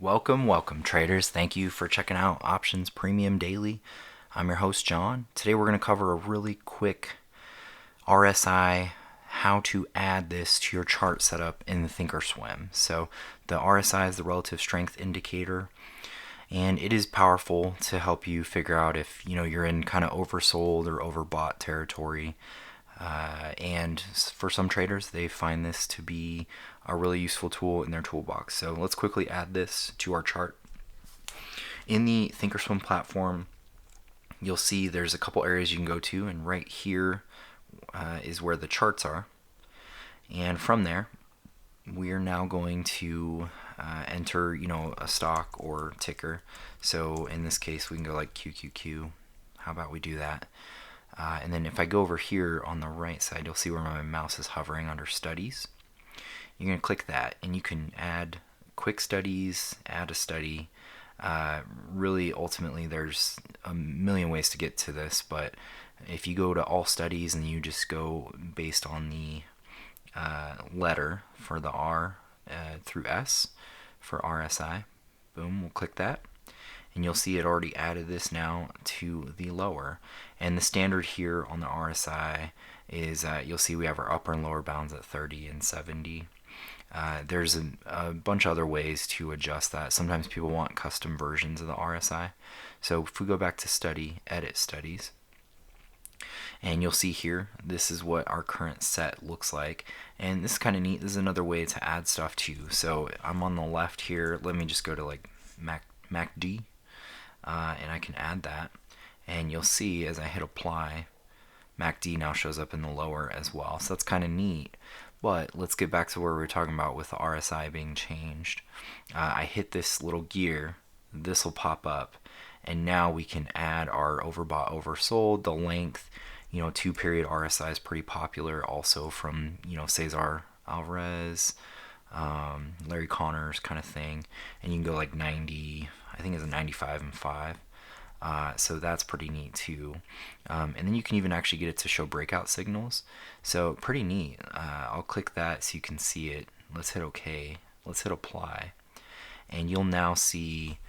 Welcome traders. Thank you for checking out Options Premium Daily. I'm your host John. Today we're going to cover a really quick RSI, how to add this to your chart setup in the thinkorswim. So the RSI is the relative strength indicator, and it is powerful to help you figure out if you're in kind of oversold or overbought territory. And for some traders, they find this to be a really useful tool in their toolbox. So let's quickly add this to our chart. In the thinkorswim platform, you'll see there's a couple areas you can go to, and right here is where the charts are. And from there, we are now going to enter a stock or ticker. So in this case, we can go like QQQ. How about we do that? And then if I go over here on the right side, you'll see where my mouse is hovering under studies. You're going to click that, and you can add quick studies, add a study. Really, ultimately, there's a million ways to get to this, but if you go to all studies and you just go based on the letter for the R through S for RSI, boom, we'll click that. And you'll see it already added this now to the lower. And the standard here on the RSI is you'll see we have our upper and lower bounds at 30 and 70. There's a bunch of other ways to adjust that. Sometimes people want custom versions of the RSI. So if we go back to study, edit studies, and you'll see here, this is what our current set looks like. And this is kind of neat. This is another way to add stuff too. So I'm on the left here. Let me just go to like MACD. And I can add that, and you'll see as I hit apply, MACD now shows up in the lower as well. So that's kind of neat. But let's get back to where we were talking about with the RSI being changed. I hit this little gear, this will pop up, and now we can add our overbought, oversold, the length. 2-period RSI is pretty popular also from Cesar Alvarez, Larry Connors kind of thing, and you can go like 90. I think it's a 95 and 5. So that's pretty neat too. And then you can even actually get it to show breakout signals. So pretty neat. I'll click that so you can see it. Let's hit OK. Let's hit apply. And you'll now see,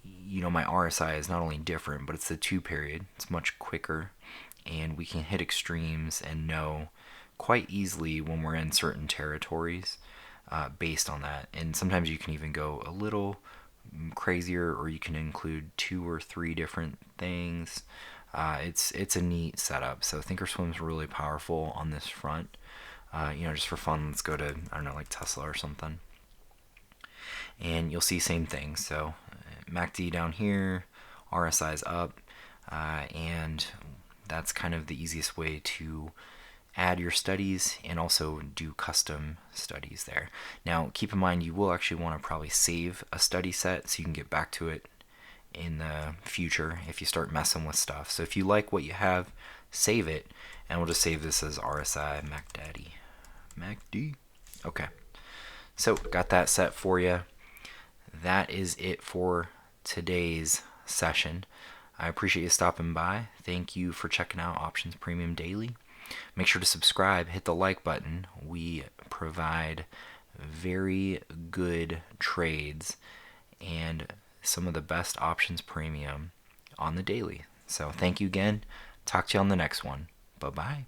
my RSI is not only different, but it's the 2-period. It's much quicker. And we can hit extremes and know quite easily when we're in certain territories based on that. And sometimes you can even go a little crazier, or you can include 2 or 3 different things. It's a neat setup. So thinkorswim's really powerful on this front. Just for fun, let's go to, I don't know, like Tesla or something, and you'll see same thing. So MACD down here, RSI's up, and that's kind of the easiest way to add your studies and also do custom studies there. Now keep in mind, you will actually want to probably save a study set so you can get back to it in the future if you start messing with stuff. So if you like what you have, save it, and we'll just save this as RSI MACD. Okay, so got that set for you. That is it for today's session. I appreciate you stopping by. Thank you for checking out Options Premium Daily. Make sure to subscribe, hit the like button. We provide very good trades and some of the best options premium on the daily. So thank you again. Talk to you on the next one. Bye-bye.